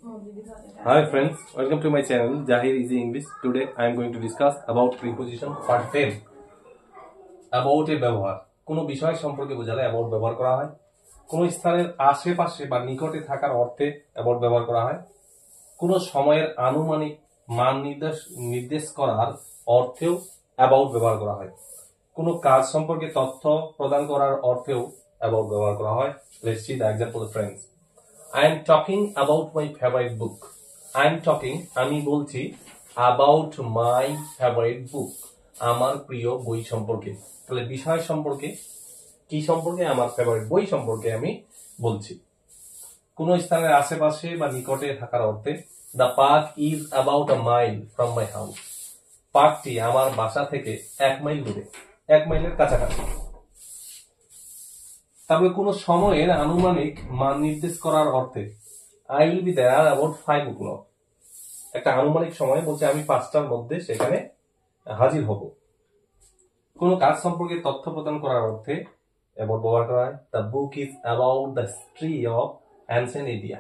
Hi friends, welcome to my channel Jahir Easy English. Today I am going to discuss about preposition part 10. About এর ব্যবহার। কোন বিষয় সম্পর্কে বোঝালে about ব্যবহার করা হয়। কোন স্থানের আশেপাশে বা নিকটে থাকার অর্থে about ব্যবহার করা হয়। কোন সময়ের আনুমানিক মান নির্দেশ করার অর্থেও about ব্যবহার করা হয়। কোন কাজ সম্পর্কে তথ্য প্রদান করার অর্থেও about ব্যবহার করা হয়। Let's see the example, friends. I am talking about my favorite book. I am talking, আমি বলছি about my favorite book. আমার প্রিয় বই সম্পর্কে। তাহলে বিষয় সম্পর্কে, কি সম্পর্কে? আমার ফেভারিট বই সম্পর্কে আমি বলছি। কোন স্থানের আশেপাশে বা নিকটে থাকার অর্থে the park is about a mile from my house. পার্কটি আমার বাসা থেকে 1 মাইল দূরে, 1 মাইলের কাছাকাছি। তারপরে কোন সময়ের আনুমানিক মান নির্দেশ করার অর্থে I will be there about 5 o'clock. একটা আনুমানিক সময় বলছে আমি 5টার মধ্যে সেখানে হাজির হব। কোন কাজ সম্পর্কে তথ্য প্রদান করার অর্থে about ব্যবহার করা হয় the book is about the history of ancient India.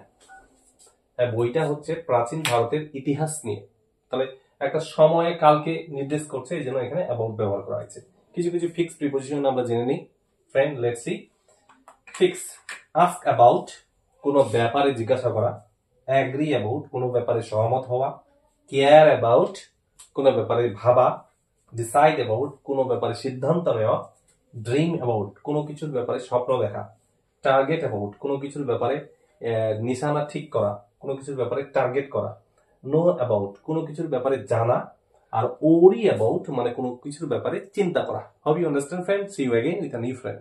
বইটা হচ্ছে প্রাচীন ভারতের ইতিহাস নিয়ে। তাহলে একটা সময়ে কালকে নির্দেশ করছে, এই জন্য এখানে about ব্যবহার করা হয়েছে। কিছু কিছু ফিক্সড প্রিপোজিশন আমরা জেনে নিই। Friend, let's see. Fix, ask about কোন ব্যাপারে জিজ্ঞাসা করা, agree about কোন ব্যাপারে সহমত হওয়া, care about কোন ব্যাপারে ভাবা, decide about কোন ব্যাপারে সিদ্ধান্ত নেওয়া, dream about কোন কিছুর ব্যাপারে স্বপ্ন দেখা, target about কোন কিছুর ব্যাপারে নিশানা ঠিক করা, কোন কিছুর ব্যাপারে টার্গেট করা, know about কোন কিছুর ব্যাপারে জানা, আর worry about মানে কোন কিছুর ব্যাপারে চিন্তা করা। Hope you understand, friends. See you again with a new friend.